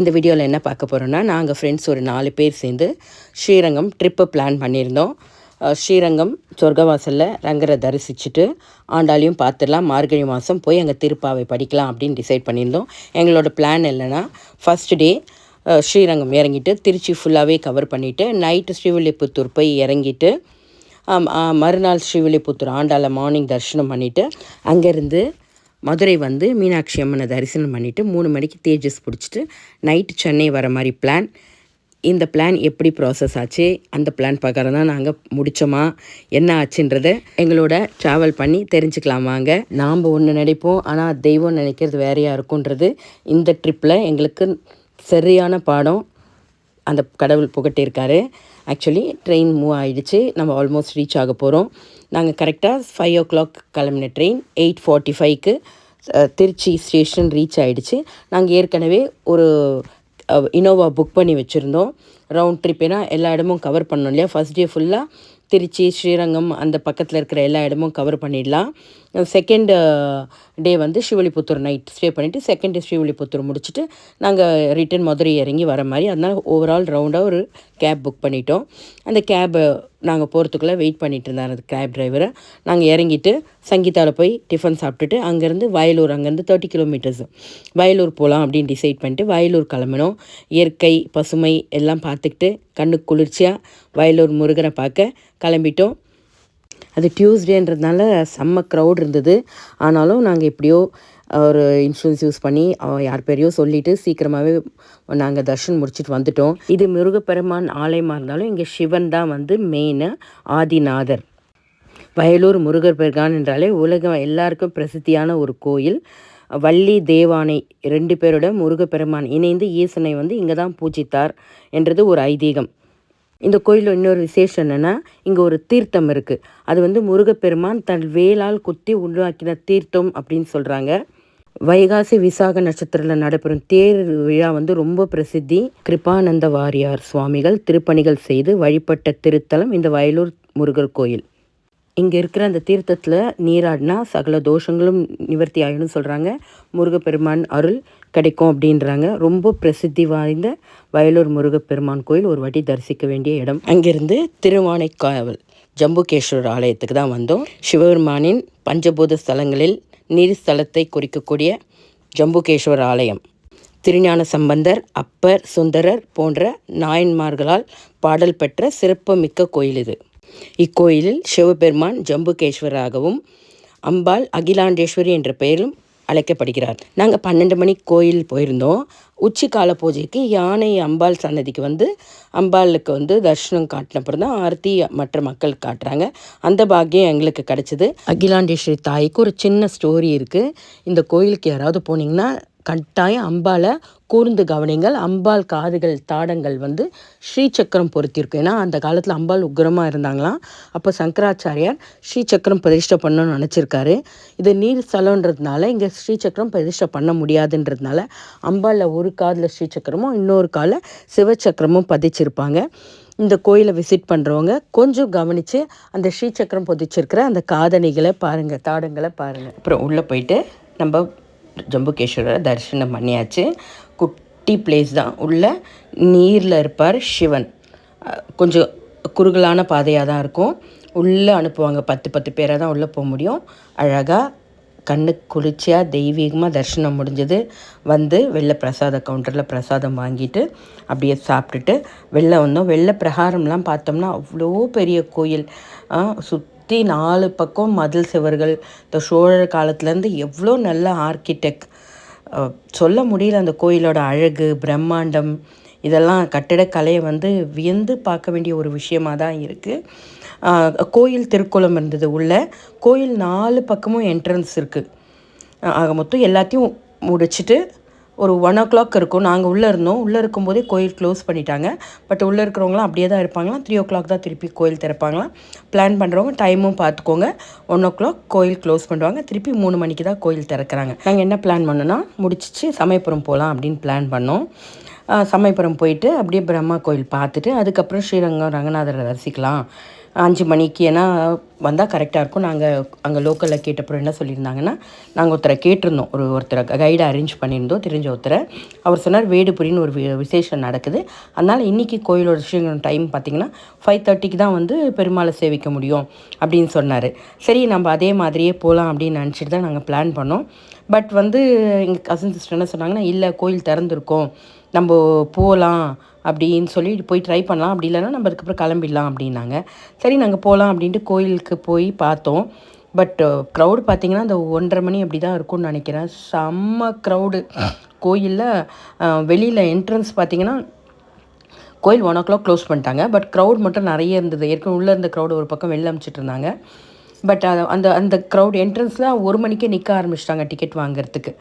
இந்த வீடியோவில் என்ன பார்க்க போகிறோன்னா, நாங்கள் ஃப்ரெண்ட்ஸ் ஒரு 4 பேர் சேர்ந்து ஸ்ரீரங்கம் ட்ரிப்பு பிளான் பண்ணியிருந்தோம். ஸ்ரீரங்கம் சொர்க்கவாசலில் ரங்கரை தரிசிச்சுட்டு ஆண்டாளையும் பார்த்துடலாம், மார்கழி மாதம் போய் அங்கே திருப்பாவை படிக்கலாம் அப்படின்னு டிசைட் பண்ணியிருந்தோம். எங்களோட பிளான் இல்லைன்னா ஃபஸ்ட் டே ஸ்ரீரங்கம் இறங்கிட்டு திருச்சி ஃபுல்லாகவே கவர் பண்ணிவிட்டு நைட்டு ஸ்ரீவில்லிபுத்தூர் போய் இறங்கிட்டு மறுநாள் ஸ்ரீவில்லிபுத்தூர் ஆண்டாளை மார்னிங் தரிசனம் பண்ணிவிட்டு அங்கேருந்து மதுரை வந்து மீனாட்சி அம்மனை தரிசனம் பண்ணிவிட்டு 3 மணிக்கு தேஜஸ் பிடிச்சிட்டு நைட்டு சென்னை வர மாதிரி பிளான். இந்த பிளான் எப்படி ப்ராசஸ் ஆச்சு, அந்த பிளான் பிரகாரம் தான் நாங்கள் முடித்தோமா, என்ன ஆச்சுன்றதை எங்களோட ட்ராவல் பண்ணி தெரிஞ்சுக்கலாம் வாங்க. நாம் ஒன்று நினைப்போம், ஆனால் தெய்வம் நினைக்கிறது வேறையாக இருக்குன்றது இந்த ட்ரிப்பில் எங்களுக்கு சரியான பாடம் அந்த கடவுள் புகட்டியிருக்காரு. ஆக்சுவலி ட்ரெயின் மூவ் ஆகிடுச்சு, நம்ம ஆல்மோஸ்ட் ரீச் ஆக போகிறோம். நாங்கள் கரெக்டாக 5 o'clock கிளம்பின ட்ரெயின் 8:45க்கு திருச்சி ஸ்டேஷன் ரீச் ஆகிடுச்சு. நாங்கள் ஏற்கனவே ஒரு இனோவா புக் பண்ணி வச்சுருந்தோம். ரவுண்ட் ட்ரிப், ஏன்னா எல்லா இடமும் கவர் பண்ணோம் இல்லையா. ஃபஸ்ட் டே ஃபுல்லாக திருச்சி ஸ்ரீரங்கம் அந்த பக்கத்தில் இருக்கிற எல்லா இடமும் கவர் பண்ணிடலாம். செகண்ட் டே வந்து ஸ்ரீவில்லிபுத்தூர் நைட் ஸ்டே பண்ணிவிட்டு செகண்ட் டே ஸ்ரீவில்லிபுத்தூர் முடிச்சுட்டு நாங்கள் ரிட்டன் மதுரை இறங்கி வர மாதிரி. அதனால் ஓவரால் ரவுண்டாக ஒரு கேப் புக் பண்ணிட்டோம். அந்த கேபை நாங்கள் போகிறதுக்குள்ளே வெயிட் பண்ணிகிட்டு இருந்தார் அந்த கேப் டிரைவரை. நாங்கள் இறங்கிட்டு சங்கீதாவில் போய் டிஃபன் சாப்பிட்டுட்டு அங்கேருந்து வயலூர், அங்கேருந்து 30 kilometers வயலூர் போகலாம் அப்படின்னு டிசைட் பண்ணிட்டு வயலூர் கிளம்பினோம். இயற்கை பசுமை எல்லாம் பார்த்துக்கிட்டு கண்ணுக்கு குளிர்ச்சியாக வயலூர் முருகனை பார்க்க கிளம்பிட்டோம். அது டியூஸ்டேன்றதுனால செம்ம க்ரௌட் இருந்தது. ஆனாலும் நாங்கள் எப்படியோ ஒரு இன்சூரன்ஸ் யூஸ் பண்ணி யார் பேரையோ சொல்லிவிட்டு சீக்கிரமாகவே நாங்கள் தர்ஷன் முடிச்சுட்டு வந்துட்டோம். இது முருகப்பெருமான் ஆலயமாக இருந்தாலும் இங்கே சிவன் தான் வந்து மெயின் ஆதிநாதர். வயலூர் முருகர் பெருமான் என்றாலே உலகம் எல்லாருக்கும் பிரசித்தியான ஒரு கோயில். வள்ளி தேவானை 2 பேரோட முருகப்பெருமான் இணைந்து ஈசனை வந்து இங்கே தான் பூஜித்தார் என்றது ஒரு ஐதீகம். இந்த கோயிலில் இன்னொரு விசேஷம் என்னென்னா, இங்கே ஒரு தீர்த்தம் இருக்குது. அது வந்து முருகப்பெருமான் தன் வேளால் குத்தி உருவாக்கின தீர்த்தம் அப்படின்னு சொல்கிறாங்க. வைகாசி விசாக நட்சத்திரத்தில் நடைபெறும் தேர் விழா வந்து ரொம்ப பிரசித்தி. கிருபானந்த வாரியார் சுவாமிகள் திருப்பணிகள் செய்து வழிபட்ட திருத்தலம் இந்த வயலூர் முருகர் கோயில். இங்கே இருக்கிற அந்த தீர்த்தத்தில் நீராடினா சகல தோஷங்களும் நிவர்த்தி ஆகிடும் சொல்கிறாங்க. முருகப்பெருமான் அருள் கிடைக்கும் அப்படின்றாங்க. ரொம்ப பிரசித்தி வாய்ந்த வயலூர் முருகப்பெருமான் கோயில் ஒரு வாட்டி தரிசிக்க வேண்டிய இடம். அங்கேருந்து திருவானைக்காவல் ஜம்புகேஸ்வரர் ஆலயத்துக்கு தான் வந்தோம். சிவபெருமானின் பஞ்சபூத ஸ்தலங்களில் நீர் ஸ்தலத்தை குறிக்கக்கூடிய ஜம்புகேஸ்வரர் ஆலயம். திருஞான சம்பந்தர், அப்பர், சுந்தரர் போன்ற நாயன்மார்களால் பாடல் பெற்ற சிறப்புமிக்க கோயில் இது. இக்கோயிலில் சிவபெருமான் ஜம்புகேஸ்வராகவும் அம்பாள் அகிலாண்டேஸ்வரி என்ற பெயரும் அழைக்கப்படுகிறார். நாங்கள் 12 மணிக்கு கோயில் போயிருந்தோம். உச்சிக்கால பூஜைக்கு யானை அம்பாள் சன்னதிக்கு வந்து அம்பாளுக்கு வந்து தர்ஷனம் காட்டினப்புறம் தான் ஆர்த்தி மற்ற மக்கள் காட்டுறாங்க. அந்த பாக்கியம் எங்களுக்கு கிடச்சிது. அகிலாண்டேஸ்வரி தாய்க்கு ஒரு சின்ன ஸ்டோரி இருக்குது. இந்த கோயிலுக்கு யாராவது போனீங்கன்னா கட்டாயம் அம்பாலை கூர்ந்து கவனிங்கள். அம்பாள் காதுகள் தாடங்கள் வந்து ஸ்ரீசக்கரம் பொருத்தியிருக்கும். ஏன்னா அந்த காலத்தில் அம்பாள் உக்கிரமாக இருந்தாங்களாம். அப்போ சங்கராச்சாரியார் ஸ்ரீசக்கரம் பிரதிஷ்டை பண்ணணும்னு நினச்சிருக்காரு. இது நீர் ஸ்தலன்றதுனால இங்கே ஸ்ரீசக்கரம் பிரதிஷ்டை பண்ண முடியாதுன்றதுனால அம்பாளில் ஒரு காதில் ஸ்ரீசக்கரமும் இன்னொரு காலில் சிவச்சக்கரமும் பதிச்சிருப்பாங்க. இந்த கோயிலை விசிட் பண்ணுறவங்க கொஞ்சம் கவனித்து அந்த ஸ்ரீசக்கரம் பதிச்சிருக்கிற அந்த காதணிகளை பாருங்கள், தாடங்களை பாருங்கள். அப்புறம் உள்ளே போயிட்டு நம்ம ஜம்புகேஸ்வரரை தரிசனம் பண்ணியாச்சு. குட்டி பிளேஸ் தான், உள்ள நீரில் இருப்பார் சிவன். கொஞ்சம் குறுகலான பாதையாக தான் இருக்கும். உள்ளே அனுப்புவாங்க, 10 பேராக தான் உள்ளே போக முடியும். அழகாக கண்ணுக்கு குளிர்ச்சியாக தெய்வீகமாக தரிசனம் முடிஞ்சது. வந்து வெள்ளை பிரசாத கவுண்டரில் பிரசாதம் வாங்கிட்டு அப்படியே சாப்பிட்டுட்டு வெளில வந்தோம். வெள்ளை பிரகாரம்லாம் பார்த்தோம்னா அவ்வளோ பெரிய கோயில். சுற்றி 4 பக்கம் மதில் சுவர்கள். இந்த சோழர் காலத்துலேருந்து எவ்வளோ நல்ல ஆர்கிடெக்ட் சொல்ல முடியல. அந்த கோயிலோட அழகு, பிரம்மாண்டம், இதெல்லாம் கட்டிடக்கலையை வந்து வியந்து பார்க்க வேண்டிய ஒரு விஷயமாக தான் இருக்குது. கோயில் திருக்குளம் இருந்தது உள்ள. கோயில் 4 பக்கமும் என்ட்ரன்ஸ் இருக்குது. ஆக மொத்தம் எல்லாத்தையும் முடிச்சுட்டு ஒரு 1 o'clock இருக்கும். நாங்கள் உள்ளே இருந்தோம். உள்ளே இருக்கும்போதே கோயில் க்ளோஸ் பண்ணிட்டாங்க. பட் உள்ளே இருக்கிறவங்களாம் அப்படியே தான் இருப்பாங்களாம். 3 o'clock தான் திருப்பி கோயில் திறப்பாங்களாம். பிளான் பண்ணுறவங்க டைமும் பார்த்துக்கோங்க. 1 o'clock கோயில் க்ளோஸ் பண்ணுவாங்க. திருப்பி 3 மணிக்கு தான் கோயில் திறக்கிறாங்க. நாங்கள் என்ன பிளான் பண்ணோன்னா, முடிச்சிச்சு சமயபுரம் போகலாம் அப்படின்னு பிளான் பண்ணோம். சமயபுரம் போயிட்டு அப்படியே பிரம்மா கோயில் பார்த்துட்டு அதுக்கப்புறம் ஸ்ரீரங்கம் ரங்கநாதரை தரிசிக்கலாம் 5 மணிக்கு. ஏன்னா வந்தால் கரெக்டாக இருக்கும். நாங்கள் அங்கே லோக்கலில் கேட்டப்புறம் என்ன சொல்லியிருந்தாங்கன்னா, நாங்கள் ஒருத்தரை கேட்டிருந்தோம், ஒருத்தரை கைடை அரேஞ்ச் பண்ணியிருந்தோம், தெரிஞ்ச ஒருத்தரை. அவர் சொன்னார் வேடுபுரின்னு ஒரு விசேஷம் நடக்குது, அதனால் இன்றைக்கி கோயிலோட விஷயம் டைம் பார்த்திங்கன்னா 5:30க்கு தான் வந்து பெருமாளை சேவிக்க முடியும் அப்படின்னு சொன்னார். சரி நம்ம அதே மாதிரியே போகலாம் அப்படின்னு நினச்சிட்டு தான் நாங்கள் பிளான் பண்ணோம். பட் வந்து எங்கள் கசின் சிஸ்டர் என்ன சொன்னாங்கன்னா, இல்லை கோயில் திறந்துருக்கோம், நம்ம போகலாம் அப்படின்னு சொல்லி போய் ட்ரை பண்ணலாம், அப்படி இல்லைன்னா நம்ம அதுக்கப்புறம் கிளம்பிடலாம் அப்படின்னாங்க. சரி நாங்கள் போகலாம் அப்படின்ட்டு கோயிலுக்கு போய் பார்த்தோம். பட் க்ரௌடு பார்த்திங்கன்னா அந்த 1:30 மணி அப்படி தான் இருக்கும்னு நினைக்கிறேன். செம்ம க்ரௌடு கோயிலில். வெளியில் என்ட்ரன்ஸ் பார்த்திங்கன்னா கோயில் 1 o'clock க்ளோஸ் பண்ணிட்டாங்க. பட் க்ரௌட் மட்டும் நிறைய இருந்தது. ஏற்கனவே உள்ளே இருந்த க்ரௌடு ஒரு பக்கம் வெளில அனுப்பிச்சிட்டு இருந்தாங்க. பட் அந்த அந்த க்ரௌட் என்ட்ரன்ஸில் 1 மணிக்கே நிற்க ஆரம்பிச்சிட்டாங்க டிக்கெட் வாங்குறதுக்கு.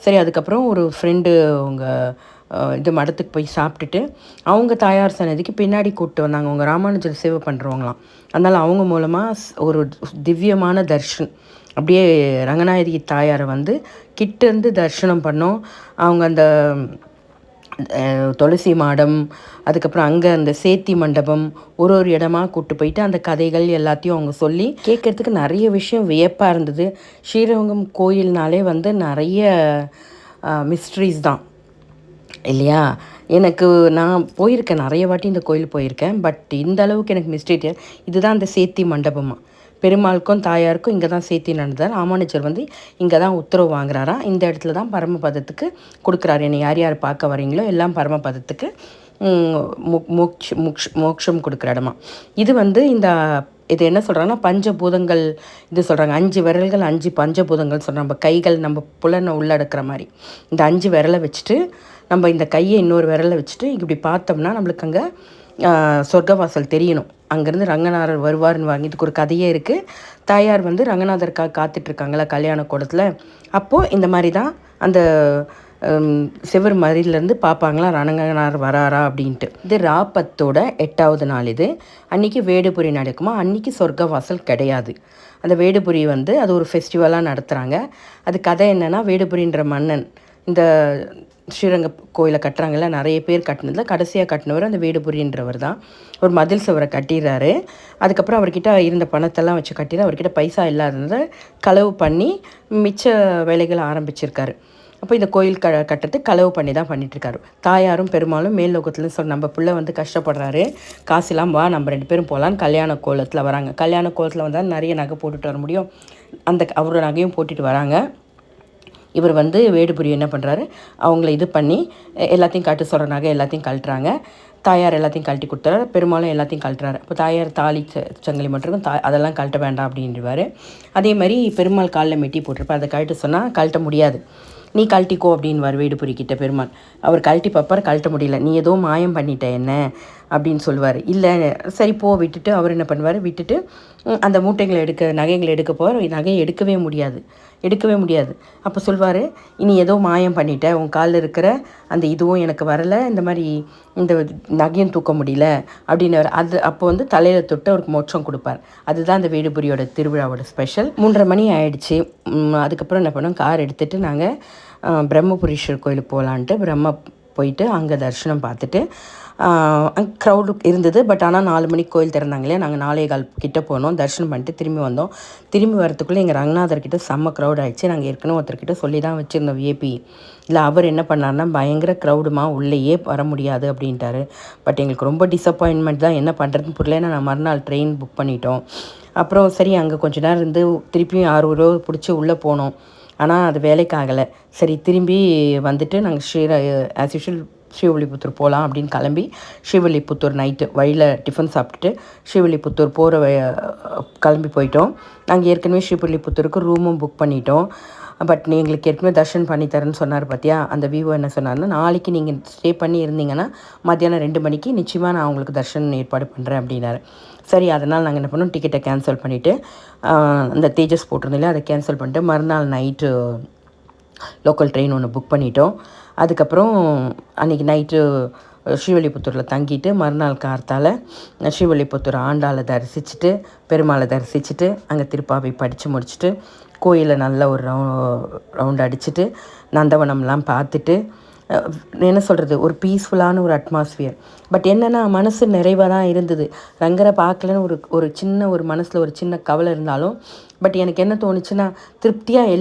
சரி அதுக்கப்புறம் ஒரு ஃப்ரெண்டு அவங்க இது மடத்துக்கு போய் சாப்பிட்டுட்டு அவங்க தாயார் சன்னதிக்கு பின்னாடி கூப்பிட்டு வந்தாங்க. அவங்க ராமானுஜர் சேவை பண்ணுறவங்களாம். அதனால் அவங்க மூலமாக ஒரு திவ்யமான தர்ஷன், அப்படியே ரங்கநாயகி தாயாரை வந்து கிட்டேருந்து தரிசனம் பண்ணோம். அவங்க அந்த துளசி மாடம், அதுக்கப்புறம் அங்கே அந்த சேத்தி மண்டபம், ஒரு இடமா கூப்பிட்டு போயிட்டு அந்த கதைகள் எல்லாத்தையும் அவங்க சொல்லி கேட்குறதுக்கு நிறைய விஷயம் வியப்பாக இருந்தது. ஸ்ரீரங்கம் கோயில்னாலே வந்து நிறைய மிஸ்ட்ரீஸ் தான் இல்லையா? எனக்கு நான் போயிருக்கேன், நிறைய வாட்டி இந்த கோயில் போயிருக்கேன். பட் இந்த அளவுக்கு எனக்கு மிஸ்ட்ரி இதுதான் அந்த சேத்தி மண்டபமா. பெருமாளுக்கும் தாயாருக்கும் இங்கே தான் சேர்த்தி நடந்தார். ராமானுஜர் வந்து இங்கே தான் உத்தரவு வாங்குறாராம். இந்த இடத்துல தான் பரமபதத்துக்கு கொடுக்குறாரு. என்னை யார் யார் பார்க்க வரீங்களோ எல்லாம் பரமபதத்துக்கு மோட்சம் கொடுக்குற இடமா. இது வந்து இது என்ன சொல்கிறாங்கன்னா பஞ்சபூதங்கள் இது சொல்கிறாங்க. 5 விரல்கள் 5 பஞ்சபூதங்கள் சொல்கிறாங்க. நம்ம கைகள் நம்ம புலனை உள்ளடக்கிற மாதிரி இந்த 5 விரலை வச்சுட்டு நம்ம இந்த கையை இன்னொரு விரலை வச்சுட்டு இப்படி பார்த்தோம்னா நம்மளுக்கு அங்கே சொர்க்கவாசல் தெரியணும். அங்கேருந்து ரங்கநாதர் வருவார்னு வாங்கி இதுக்கு ஒரு கதையே இருக்குது. தாயார் வந்து ரங்கநாதருக்காக காத்துட்ருக்காங்களா கல்யாண கூடத்தில். அப்போது இந்த மாதிரி தான் அந்த சிவர் மதிலேருந்து பார்ப்பாங்களா ரங்கநாதர் வராரா அப்படின்ட்டு. இது ராப்பத்தோட 8வது நாள். இது அன்றைக்கி வேடுபுரி நடக்குமா. அன்றைக்கி சொர்க்கவாசல் கிடையாது. அந்த வேடுபுரி வந்து அது ஒரு ஃபெஸ்டிவலாக நடத்துகிறாங்க. அது கதை என்னென்னா, வேடுபுரின்ற மன்னன் இந்த ஸ்ரீரங்க கோயிலை கட்டுறாங்கல்ல, நிறைய பேர் கட்டினதில் கடைசியாக கட்டினவர் அந்த வேடுபுரின்றவர் தான். ஒரு மதில் சுவரை கட்டிடுறாரு. அதுக்கப்புறம் அவர்கிட்ட இருந்த பணத்தெல்லாம் வச்சு கட்டிடு அவர்கிட்ட பைசா இல்லாததை களவு பண்ணி மிச்ச வேலைகளை ஆரம்பிச்சிருக்காரு. அப்போ இந்த கோயில் கட்டுறதுக்கு களவு பண்ணி தான் பண்ணிகிட்ருக்காரு. தாயாரும் பெருமாளும் மேல் லோகத்தில் சொல் நம்ம பிள்ளை வந்து கஷ்டப்படுறாரு, காசுலாம் வா நம்ம 2 பேரும் போகலான்னு கல்யாண கோலத்தில் வராங்க. கல்யாண கோலத்தில் வந்தால் நிறைய நகை போட்டுட்டு வர முடியும். அவரோட நகையும் போட்டுட்டு வராங்க. இவர் வந்து வேடுபுரி என்ன பண்ணுறாரு, அவங்கள இது பண்ணி எல்லாத்தையும் கட்டு சொல்கிற நகை எல்லாத்தையும் கழட்டுறாங்க. தாயார் எல்லாத்தையும் கழட்டி கொடுத்துறாரு. பெருமாளும் எல்லாத்தையும் கழட்டுறாரு. இப்போ தாயார் தாலி சங்கிலி மட்டும் இருக்கும், அதெல்லாம் கழட்ட வேண்டாம் அப்படின்றவாரு. அதே மாதிரி பெருமாள் காலில் மெட்டி போட்டிருப்பார். அதை கழட்ட சொன்னால் கழட்ட முடியாது, நீ கழட்டிக்கோ அப்படின்னு வேடுபுரிக்கிட்ட பெருமாள். அவர் கழட்டி பார்ப்பார், கழட்ட முடியல. நீ ஏதோ மாயம் பண்ணிட்ட என்ன அப்படின்னு சொல்லுவார். இல்லை சரி போ விட்டுட்டு அவர் என்ன பண்ணுவார், விட்டுட்டு அந்த மூட்டைகளை நகைகளை எடுக்க போவார். நகையை எடுக்கவே முடியாது. அப்போ சொல்வார், இனி ஏதோ மாயம் பண்ணிட்ட, உன் காலில் இருக்கிற அந்த இதுவும் எனக்கு வரலை, இந்த மாதிரி இந்த நகையும் தூக்க முடியல அப்படின்னு. அப்போ வந்து தலையில் தொட்டு அவருக்கு மோட்சம் கொடுப்பார். அதுதான் அந்த வேடுபுரியோட திருவிழாவோட ஸ்பெஷல். 3:30 மணி ஆயிடுச்சு. அதுக்கப்புறம் என்ன பண்ணோம், கார் எடுத்துகிட்டு நாங்கள் பிரம்மபுரீஸ்வர் கோயிலுக்கு போகலான்ட்டு போயிட்டு அங்கே தரிசனம் பார்த்துட்டு க்ரௌடு இருந்தது. பட் ஆனால் 4 மணிக்கு கோயில் திறந்தாங்களே, நாங்கள் 4:15 கிட்டே போனோம், தரிசனம் பண்ணிட்டு திரும்பி வந்தோம். திரும்பி வரத்துக்குள்ளே எங்கள் ரங்கநாதர்கிட்ட செம்ம க்ரௌட் ஆகிடுச்சு. நாங்கள் ஏற்கனவே ஒருத்தர்கிட்ட சொல்லி தான் வச்சுருந்தோம் விஏபி. இல்லை அவர் என்ன பண்ணார்னா, பயங்கர க்ரௌடுமா உள்ளேயே வர முடியாது அப்படின்ட்டாரு. பட் எங்களுக்கு ரொம்ப டிசப்பாயின்மெண்ட் தான், என்ன பண்ணுறதுன்னு புரியல. நான் மறுநாள் ட்ரெயின் புக் பண்ணிட்டோம். அப்புறம் சரி அங்கே கொஞ்ச நேரம் இருந்து திருப்பியும் 6 ரூபா பிடிச்சி உள்ளே போனோம். ஆனால் அது வேலைக்கு ஆகலை. சரி திரும்பி வந்துட்டு நாங்கள் ஆஸ் யூஷுவல் ஸ்ரீவில்லிபுத்தூர் போகலாம் அப்படின்னு கிளம்பி ஸ்ரீவில்லிபுத்தூர் நைட்டு வழியில் டிஃபன் சாப்பிட்டுட்டு ஸ்ரீவில்லிபுத்தூர் கிளம்பி போயிட்டோம். நாங்கள் ஏற்கனவே ஸ்ரீவில்லிபுத்தூருக்கு ரூமும் புக் பண்ணிட்டோம். பட் எங்களுக்கு ஏற்கனவே தர்ஷன் பண்ணித்தரேன்னு சொன்னார் பார்த்தியா, அந்த விவோ என்ன சொன்னார்னா, நாளைக்கு நீங்கள் ஸ்டே பண்ணி இருந்தீங்கன்னா மத்தியானம் 2 மணிக்கு நிச்சயமாக நான் உங்களுக்கு தர்ஷன் ஏற்பாடு பண்ணுறேன் அப்படின்னாரு. சரி அதனால் நாங்கள் என்ன பண்ணோம், டிக்கெட்டை கேன்சல் பண்ணிவிட்டு அந்த தேஜஸ் போட்டிருந்தோம் அதை கேன்சல் பண்ணிட்டு மறுநாள் நைட்டு லோக்கல் ட்ரெயின் ஒன்று புக் பண்ணிட்டோம். அதுக்கப்புறம் அன்றைக்கி நைட்டு ஸ்ரீவில்லிபுத்தூரில் தங்கிட்டு மறுநாள் கார்த்தால் ஸ்ரீவில்லிபுத்தூர் ஆண்டாளை தரிசிச்சுட்டு பெருமாளை தரிசிச்சுட்டு அங்கே திருப்பாவை படித்து முடிச்சுட்டு கோயிலை நல்ல ஒரு ரவுண்ட் அடிச்சுட்டு நந்தவனம்லாம் பார்த்துட்டு என்ன சொல்கிறது, ஒரு பீஸ்ஃபுல்லான ஒரு அட்மாஸ்ஃபியர். பட் என்னென்னா மனசு நிறைவாக தான் இருந்தது. ரங்கரை பார்க்கலன்னு ஒரு ஒரு சின்ன ஒரு மனசில் ஒரு சின்ன கவலை இருந்தாலும், பட் எனக்கு என்ன தோணுச்சுன்னா, திருப்தியாக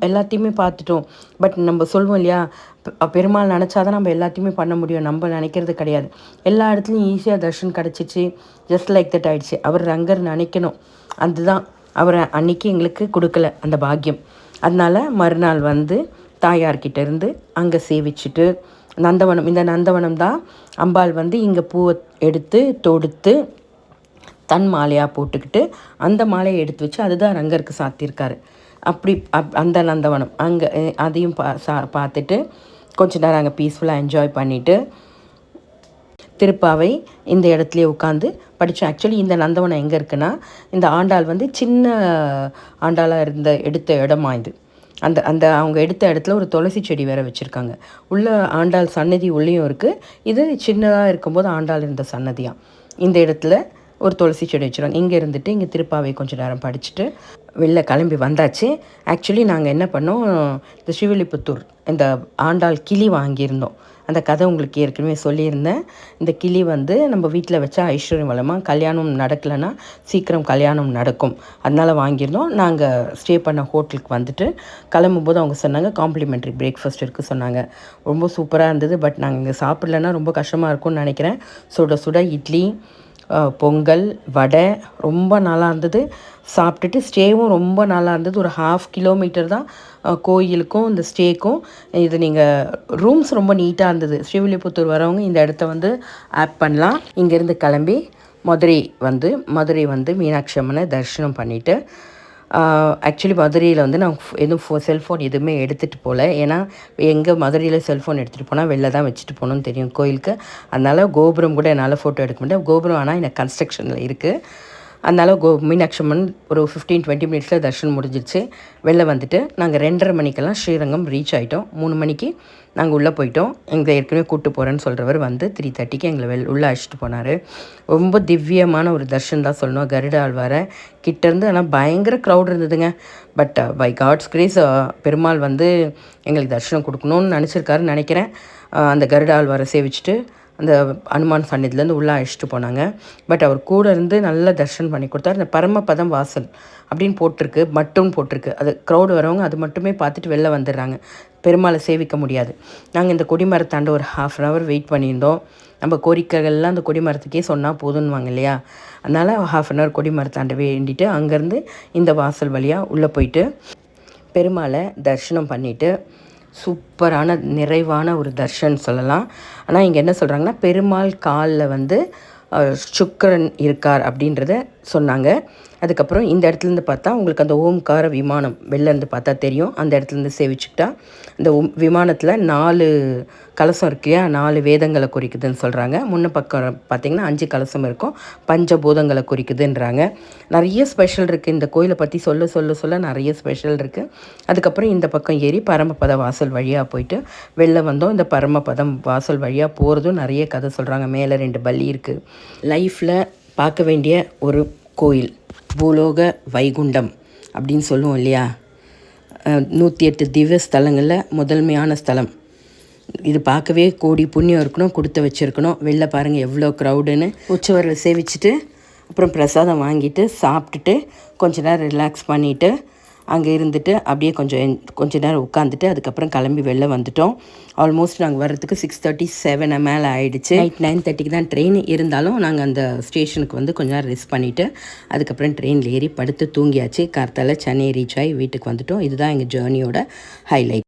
எல்லாத்தையுமே பார்த்துட்டோம். பட் நம்ம சொல்லுவோம் இல்லையா, பெருமாள் நினச்சாதான் நம்ம எல்லாத்தையுமே பண்ண முடியும், நம்ம நினைக்கிறது கிடையாது. எல்லா இடத்துலையும் ஈஸியாக தர்ஷன் கிடச்சிச்சு. ஜஸ்ட் லைக் தட் ஆகிடுச்சு. அவர் ரங்கர் நினைக்கணும், அதுதான் அவர் அன்றைக்கி எங்களுக்கு கொடுக்கல அந்த பாக்கியம். அதனால் மறுநாள் வந்து தாயார்கிட்ட இருந்து அங்கே சேவிச்சுட்டு நந்தவனம், இந்த நந்தவனம் தான் அம்பாள் வந்து இங்கே பூவை எடுத்து தொடுத்து தன் மாலையாக போட்டுக்கிட்டு அந்த மாலையை எடுத்து வச்சு அதுதான் ரங்கருக்கு சாத்தியிருக்காரு. அப்படி அந்த நந்தவனம் அங்கே அதையும் பார்த்துட்டு கொஞ்ச நேரம் அங்கே பீஸ்ஃபுல்லாக என்ஜாய் பண்ணிவிட்டு திருப்பாவை இந்த இடத்துலையே உட்காந்து படித்தோம். ஆக்சுவலி இந்த நந்தவனம் எங்கே இருக்குன்னா, இந்த ஆண்டாள் வந்து சின்ன ஆண்டாளாக எடுத்த இடமா இது. அந்த அவங்க எடுத்த இடத்துல ஒரு துளசி செடி வேறு வச்சுருக்காங்க. உள்ள ஆண்டாள் சன்னதி உள்ளேயும் இருக்குது. இது சின்னதாக இருக்கும்போது ஆண்டாள் இருந்த சன்னதியாக இந்த இடத்துல ஒரு துளசி செடி வச்சுருவாங்க. இங்கே இருந்துட்டு இங்கே திருப்பாவை கொஞ்சம் நேரம் படிச்சுட்டு வெளில கிளம்பி வந்தாச்சு. ஆக்சுவலி நாங்கள் என்ன பண்ணோம், இந்த ஸ்ரீவில்லிபுத்தூர் இந்த ஆண்டாள் கிளி வாங்கியிருந்தோம். அந்த கதை உங்களுக்கு ஏற்கனவே சொல்லியிருந்தேன். இந்த கிளி வந்து நம்ம வீட்டில் வச்சா ஐஸ்வர்யம் வளமாக, கல்யாணம் நடக்கலைன்னா சீக்கிரம் கல்யாணம் நடக்கும், அதனால் வாங்கியிருந்தோம். நாங்கள் ஸ்டே பண்ண ஹோட்டலுக்கு வந்துட்டு கிளம்பும்போது அவங்க சொன்னாங்க காம்ப்ளிமெண்ட்ரி பிரேக்ஃபாஸ்ட் இருக்குது சொன்னாங்க. ரொம்ப சூப்பராக இருந்தது. பட் நாங்கள் இங்கே சாப்பிட்லன்னா ரொம்ப கஷ்டமாக இருக்கும்னு நினைக்கிறேன். சுட சுட இட்லி, பொங்கல், வடை ரொம்ப நல்லா இருந்தது. சாப்பிட்டுட்டு ஸ்டேவும் ரொம்ப நல்லா இருந்தது. ஒரு 1/2 கிலோமீட்டர் தான் கோயிலுக்கும் இந்த ஸ்டேக்கும். இது நீங்கள் ரூம்ஸ் ரொம்ப நீட்டாக இருந்தது. ஸ்ரீவில்லிபுத்தூர் வரவங்க இந்த இடத்த வந்து ஆட் பண்ணலாம். இங்கேருந்து கிளம்பி மதுரை வந்து மீனாட்சி அம்மனை தரிசனம் பண்ணிவிட்டு, ஆக்சுவலி மதுரையில் வந்து நான் எதுவும் செல்ஃபோன் எதுவுமே எடுத்துகிட்டு போகல. ஏன்னா எங்கே மதுரையில் செல்ஃபோன் எடுத்துகிட்டு போனால் வெளில தான் வச்சுட்டு போகணுன்னு தெரியும் கோயிலுக்கு. அதனால் கோபுரம் கூட என்னால் ஃபோட்டோ எடுக்க முடியாது. கோபுரம் ஆனால் எனக்கு கன்ஸ்ட்ரக்ஷனில் இருக்குது. அதனால் மீனாட்சி அம்மன் ஒரு 15-20 மினிட்ஸில் தர்ஷனம் முடிஞ்சிருச்சு. வெளில வந்துட்டு நாங்கள் 2:30 மணிக்கெல்லாம் ஸ்ரீரங்கம் ரீச் ஆகிட்டோம். 3 மணிக்கு நாங்கள் உள்ளே போயிட்டோம். எங்களை ஏற்கனவே கூப்பிட்டு போகிறேன்னு சொல்கிறவர் வந்து 3:30க்கு எங்களை உள்ளே அழைச்சிட்டு போனார். ரொம்ப திவ்யமான ஒரு தர்ஷன் தான் சொல்லணும். கருட ஆழ்வாரை கிட்டேருந்து, ஆனால் பயங்கர க்ரௌட் இருந்ததுங்க. But by God's grace Perumal வந்து எங்களுக்கு தர்ஷனம் கொடுக்கணும்னு நினச்சிருக்காருன்னு நினைக்கிறேன். அந்த கருட ஆழ்வாரை சேவிச்சுட்டு அந்த அனுமான் சன்னதிலேருந்து உள்ளே அழைச்சிட்டு போனாங்க. பட் அவர் கூட இருந்து நல்லா தர்ஷன் பண்ணி கொடுத்தார். இந்த பரமபதம் வாசல் அப்படின்னு போட்டிருக்கு. அது க்ரௌடு வரவங்க அது மட்டுமே பார்த்துட்டு வெளில வந்துடுறாங்க. பெருமாளை சேவிக்க முடியாது. நாங்கள் இந்த கொடிமரத்தாண்ட ஒரு 1/2 hour வெயிட் பண்ணியிருந்தோம். நம்ம கோரிக்கைகள்லாம் அந்த கொடிமரத்துக்கே சொன்னால் போதுன்னுவாங்க இல்லையா, அதனால் 1/2 hour கொடிமரத்தாண்ட வேண்டிட்டு அங்கேருந்து இந்த வாசல் வழியாக உள்ளே போயிட்டு பெருமாளை தரிசனம் பண்ணிவிட்டு சூப்பரான நிறைவான ஒரு தர்ஷன் சொல்லலாம். ஆனால் இங்கே என்ன சொல்கிறாங்கன்னா, பெருமாள் காலில் வந்து சுக்கிரன் இருக்கார் அப்படின்றத சொன்னாங்க. அதுக்கப்புறம் இந்த இடத்துலேருந்து பார்த்தா உங்களுக்கு அந்த ஓம்கார விமானம் வெளிலேருந்து பார்த்தா தெரியும். அந்த இடத்துலேருந்து சேவிச்சுக்கிட்டா இந்த விமானத்தில் 4 கலசம் இருக்கு இல்லையா, 4 வேதங்களை குறிக்குதுன்னு சொல்கிறாங்க. முன்ன பக்கம் பார்த்திங்கன்னா 5 கலசம் இருக்கும், பஞ்சபூதங்களை குறிக்குதுன்றாங்க. நிறைய ஸ்பெஷல் இருக்குது இந்த கோயிலை பற்றி சொல்ல நிறைய ஸ்பெஷல் இருக்குது. அதுக்கப்புறம் இந்த பக்கம் ஏறி பரமபத வாசல் வழியாக போயிட்டு வெளில வந்தோம். இந்த பரமபதம் வாசல் வழியாக போகிறதும் நிறைய கதை சொல்கிறாங்க. மேலே 2 பல்லி இருக்குது. லைஃப்பில் பார்க்க வேண்டிய ஒரு கோயில் பூலோக வைகுண்டம் அப்படின்னு சொல்லுவோம் இல்லையா, 108 திவ்ய ஸ்தலங்களில் முதன்மையான ஸ்தலம் இது. பார்க்கவே கோடி புண்ணியம் இருக்கணும், கொடுத்து வச்சுருக்கணும். வெளில பாருங்கள் எவ்வளோ க்ரௌடுன்னு. உச்சவரில் சேவிச்சுட்டு அப்புறம் பிரசாதம் வாங்கிட்டு சாப்பிட்டுட்டு கொஞ்ச நேரம் ரிலாக்ஸ் பண்ணிவிட்டு அங்கே இருந்துட்டு அப்படியே கொஞ்ச நேரம் உட்காந்துட்டு அதுக்கப்புறம் கிளம்பி வெளில வந்துட்டோம். ஆல்மோஸ்ட் நாங்கள் வர்றதுக்கு 6:37 மேலே ஆகிடுச்சு. நைட் 9:30க்கு தான் ட்ரெயின். இருந்தாலும் நாங்கள் அந்த ஸ்டேஷனுக்கு வந்து கொஞ்ச நேரம் ரெஸ்ட் பண்ணிவிட்டு அதுக்கப்புறம் ட்ரெயினில் ஏறி படுத்து தூங்கியாச்சு. கார்த்தால சென்னை ரீச் ஆகி வீட்டுக்கு வந்துட்டோம். இதுதான் எங்கள் ஜேர்னியோட ஹைலைட்.